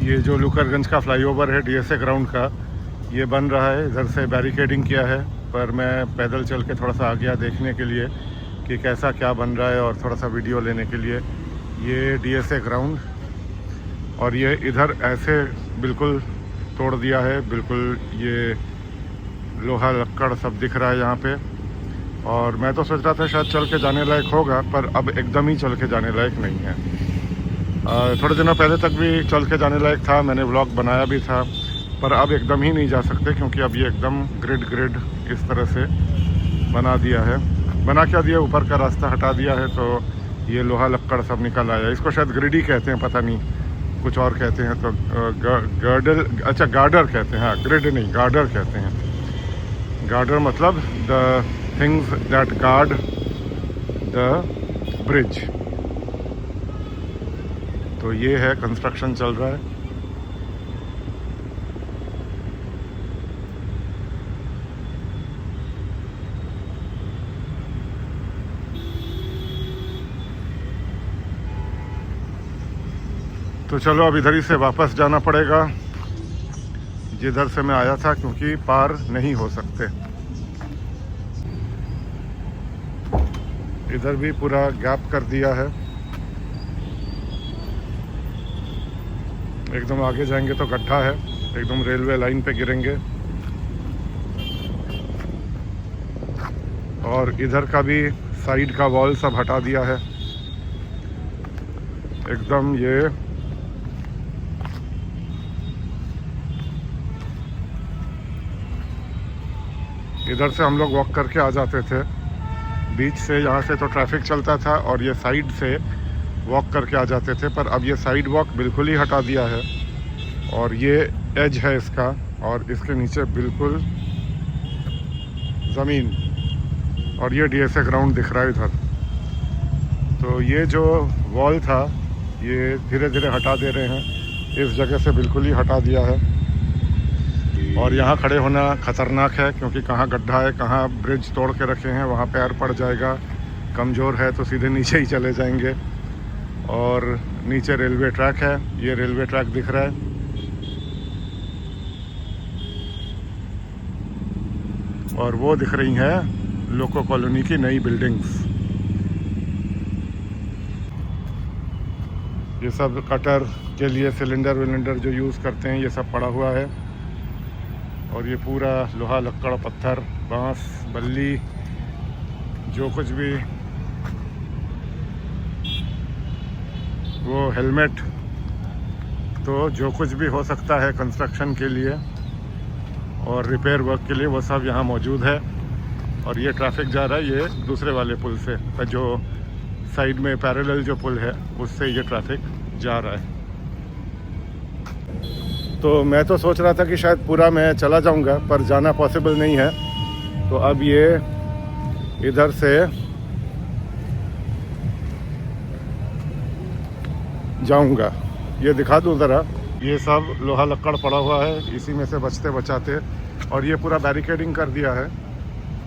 ये जो लुकरगंज का फ्लाईओवर है डीएसए ग्राउंड का, ये बन रहा है। इधर से बैरिकेडिंग किया है, पर मैं पैदल चल के थोड़ा सा आ गया देखने के लिए कि कैसा क्या बन रहा है और थोड़ा सा वीडियो लेने के लिए। ये डीएसए ग्राउंड, और ये इधर ऐसे बिल्कुल तोड़ दिया है, बिल्कुल ये लोहा लक्कड़ सब दिख रहा है यहाँ पे। और मैं तो सोच रहा था शायद चल के जाने लायक होगा, पर अब एकदम ही चल के जाने लायक नहीं है। थोड़े दिनों पहले तक भी चल के जाने लायक था, मैंने व्लॉग बनाया भी था, पर अब एकदम ही नहीं जा सकते क्योंकि अब ये एकदम ग्रिड इस तरह से बना दिया है। बना क्या दिया, ऊपर का रास्ता हटा दिया है, तो ये लोहा लक्कड़ सब निकल आया। इसको शायद ग्रिड ही कहते हैं, पता नहीं कुछ और कहते हैं। तो गर्डर, अच्छा गार्डर कहते हैं, हाँ ग्रिड नहीं गार्डर कहते हैं। गार्डर मतलब the things that guard the bridge. तो ये है, कंस्ट्रक्शन चल रहा है। तो चलो अब इधर ही से वापस जाना पड़ेगा जिधर से मैं आया था, क्योंकि पार नहीं हो सकते। इधर भी पूरा गैप कर दिया है, एकदम आगे जाएंगे तो गड्ढा है, एकदम रेलवे लाइन पे गिरेंगे। और इधर का भी साइड का वॉल सब हटा दिया है एकदम। ये इधर से हम लोग वॉक करके आ जाते थे बीच से, यहाँ से तो ट्रैफिक चलता था, और ये साइड से वॉक करके आ जाते थे। पर अब ये साइड वॉक बिल्कुल ही हटा दिया है, और ये एज है इसका, और इसके नीचे बिल्कुल ज़मीन, और ये डीएसए ग्राउंड दिख रहा है इधर। तो ये जो वॉल था ये धीरे धीरे हटा दे रहे हैं, इस जगह से बिल्कुल ही हटा दिया है। और यहाँ खड़े होना ख़तरनाक है, क्योंकि कहाँ गड्ढा है, कहाँ ब्रिज तोड़ के रखे हैं, वहाँ पैर पड़ जाएगा। कमज़ोर है तो सीधे नीचे ही चले जाएंगे। और नीचे रेलवे ट्रैक है, ये रेलवे ट्रैक दिख रहा है। और वो दिख रही हैं लोको कॉलोनी की नई बिल्डिंग्स। ये सब कटर के लिए सिलेंडर विलेंडर जो यूज़ करते हैं, ये सब पड़ा हुआ है। और ये पूरा लोहा लक्कड़ पत्थर बांस बल्ली जो कुछ भी, वो हेलमेट, तो जो कुछ भी हो सकता है कंस्ट्रक्शन के लिए और रिपेयर वर्क के लिए, वो सब यहाँ मौजूद है। और ये ट्रैफिक जा रहा है ये दूसरे वाले पुल से, जो साइड में पैरेलल जो पुल है उससे ये ट्रैफिक जा रहा है। तो मैं तो सोच रहा था कि शायद पूरा मैं चला जाऊंगा, पर जाना पॉसिबल नहीं है। तो अब ये इधर से जाऊंगा, ये दिखा दूं ज़रा। ये सब लोहा लक्कड़ पड़ा हुआ है, इसी में से बचते बचाते, और ये पूरा बैरिकेडिंग कर दिया है।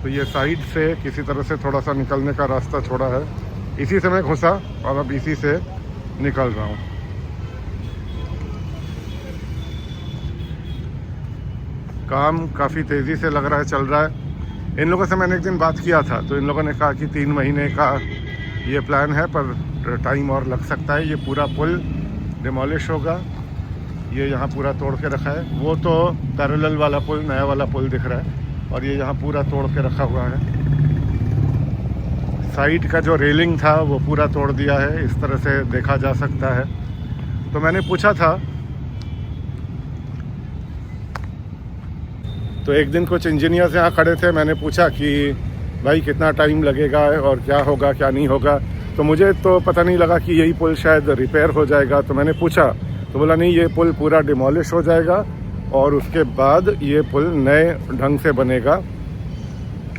तो ये साइड से किसी तरह से थोड़ा सा निकलने का रास्ता छोड़ा है, इसी से मैं घुसा और अब इसी से निकल रहा हूँ। काम काफ़ी तेज़ी से लग रहा है, चल रहा है। इन लोगों से मैंने एक दिन बात किया था, तो इन लोगों ने कहा कि 3 महीने का ये प्लान है, पर टाइम और लग सकता है। ये पूरा पुल डिमोलिश होगा, ये यहाँ पूरा तोड़ के रखा है। वो तो पैरेलल वाला पुल, नया वाला पुल दिख रहा है, और ये यहाँ पूरा तोड़ के रखा हुआ है। साइड का जो रेलिंग था वो पूरा तोड़ दिया है, इस तरह से देखा जा सकता है। तो मैंने पूछा था, तो एक दिन कुछ इंजीनियर्स यहाँ खड़े थे, मैंने पूछा कि भाई कितना टाइम लगेगा और क्या होगा क्या नहीं होगा। तो मुझे तो पता नहीं लगा कि यही पुल शायद रिपेयर हो जाएगा। तो मैंने पूछा, तो बोला नहीं, ये पुल पूरा डिमोलिश हो जाएगा और उसके बाद ये पुल नए ढंग से बनेगा,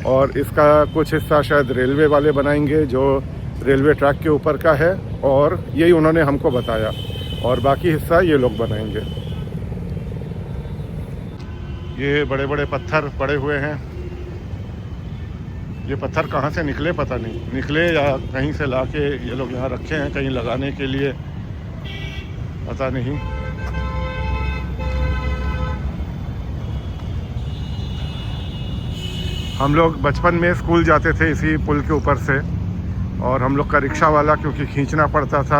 और इसका कुछ हिस्सा शायद रेलवे वाले बनाएंगे जो रेलवे ट्रैक के ऊपर का है, और यही उन्होंने हमको बताया, और बाकी हिस्सा ये लोग बनाएंगे। ये बड़े बड़े पत्थर पड़े हुए हैं, ये पत्थर कहाँ से निकले पता नहीं, निकले या कहीं से लाके ये लोग यहाँ रखे हैं कहीं लगाने के लिए, पता नहीं। हम लोग बचपन में स्कूल जाते थे इसी पुल के ऊपर से, और हम लोग का रिक्शा वाला क्योंकि खींचना पड़ता था,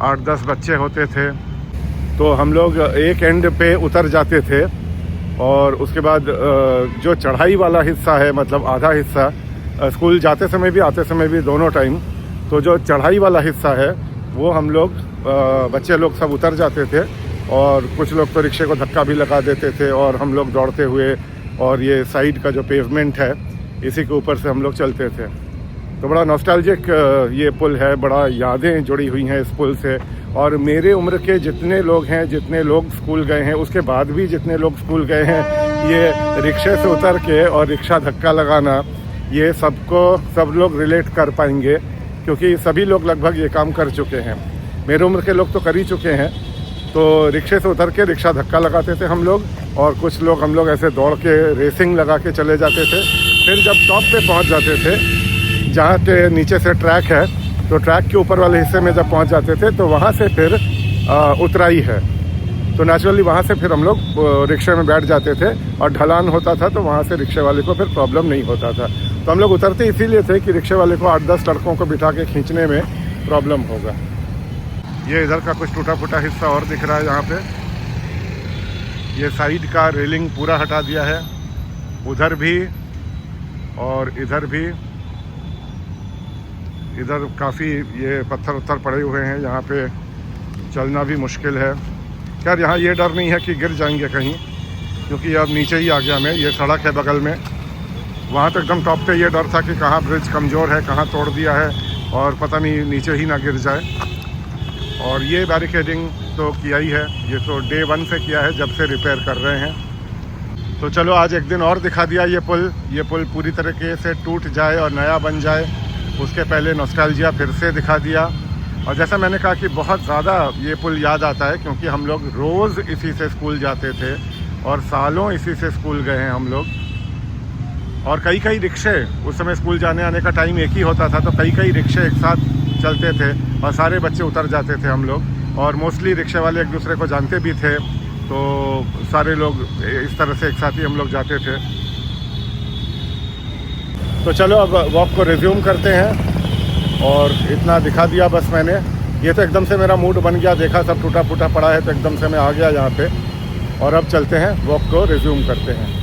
8-10 बच्चे होते थे, तो हम लोग एक एंड पे उतर जाते थे और उसके बाद जो चढ़ाई वाला हिस्सा है, मतलब आधा हिस्सा, स्कूल जाते समय भी आते समय भी दोनों टाइम, तो जो चढ़ाई वाला हिस्सा है वो हम लोग बच्चे लोग सब उतर जाते थे, और कुछ लोग तो रिक्शे को धक्का भी लगा देते थे और हम लोग दौड़ते हुए, और ये साइड का जो पेवमेंट है इसी के ऊपर से हम लोग चलते थे। तो बड़ा नॉस्टैल्जिक ये पुल है, बड़ा यादें जुड़ी हुई हैं इस पुल से। और मेरे उम्र के जितने लोग हैं, जितने लोग स्कूल गए हैं, उसके बाद भी जितने लोग स्कूल गए हैं, ये रिक्शे से उतर के और रिक्शा धक्का लगाना, ये सब लोग रिलेट कर पाएंगे, क्योंकि सभी लोग लगभग ये काम कर चुके हैं। मेरे उम्र के लोग तो कर ही चुके हैं। तो रिक्शे से उतर के रिक्शा धक्का लगाते थे हम लोग, और कुछ लोग हम लोग ऐसे दौड़ के रेसिंग लगा के चले जाते थे। फिर जब टॉप पे पहुंच जाते थे, जहाँ के नीचे से ट्रैक है, तो ट्रैक के ऊपर वाले हिस्से में जब पहुंच जाते थे तो वहाँ से फिर उतराई है, तो नेचुरली वहाँ से फिर हम लोग रिक्शे में बैठ जाते थे, और ढलान होता था तो वहाँ से रिक्शे वाले को फिर प्रॉब्लम नहीं होता था। तो हम लोग उतरते इसीलिए थे कि रिक्शे वाले को 8-10 लड़कों को बिठा के खींचने में प्रॉब्लम होगा। ये इधर का कुछ टूटा फूटा हिस्सा और दिख रहा है यहाँ पे। ये साइड का रेलिंग पूरा हटा दिया है, उधर भी और इधर भी। इधर काफ़ी ये पत्थर उत्थर पड़े हुए हैं, यहाँ पे चलना भी मुश्किल है। खैर यहाँ ये डर नहीं है कि गिर जाएंगे कहीं, क्योंकि अब नीचे ही आ गया मैं, ये सड़क है बगल में। वहाँ तो एकदम टॉप पे ये डर था कि कहाँ ब्रिज कमज़ोर है, कहाँ तोड़ दिया है, और पता नहीं नीचे ही ना गिर जाए। और ये बैरिकेडिंग तो किया ही है, ये तो डे 1 से किया है, जब से रिपेयर कर रहे हैं। तो चलो आज एक दिन और दिखा दिया ये पुल पूरी तरीके से टूट जाए और नया बन जाए, उसके पहले नॉस्टैल्जिया फिर से दिखा दिया। और जैसा मैंने कहा कि बहुत ज़्यादा ये पुल याद आता है, क्योंकि हम लोग रोज़ इसी से स्कूल जाते थे और सालों इसी से स्कूल गए हैं हम लोग। और कई रिक्शे, उस समय स्कूल जाने आने का टाइम एक ही होता था, तो कई रिक्शे एक साथ चलते थे और सारे बच्चे उतर जाते थे हम लोग। और मोस्टली रिक्शे वाले एक दूसरे को जानते भी थे, तो सारे लोग इस तरह से एक साथ ही हम लोग जाते थे। तो चलो अब वॉक को रिज्यूम करते हैं, और इतना दिखा दिया बस मैंने। ये तो एकदम से मेरा मूड बन गया, देखा सब टूटा फूटा पड़ा है तो एकदम से मैं आ गया यहाँ पे। और अब चलते हैं, वॉक को रिज्यूम करते हैं।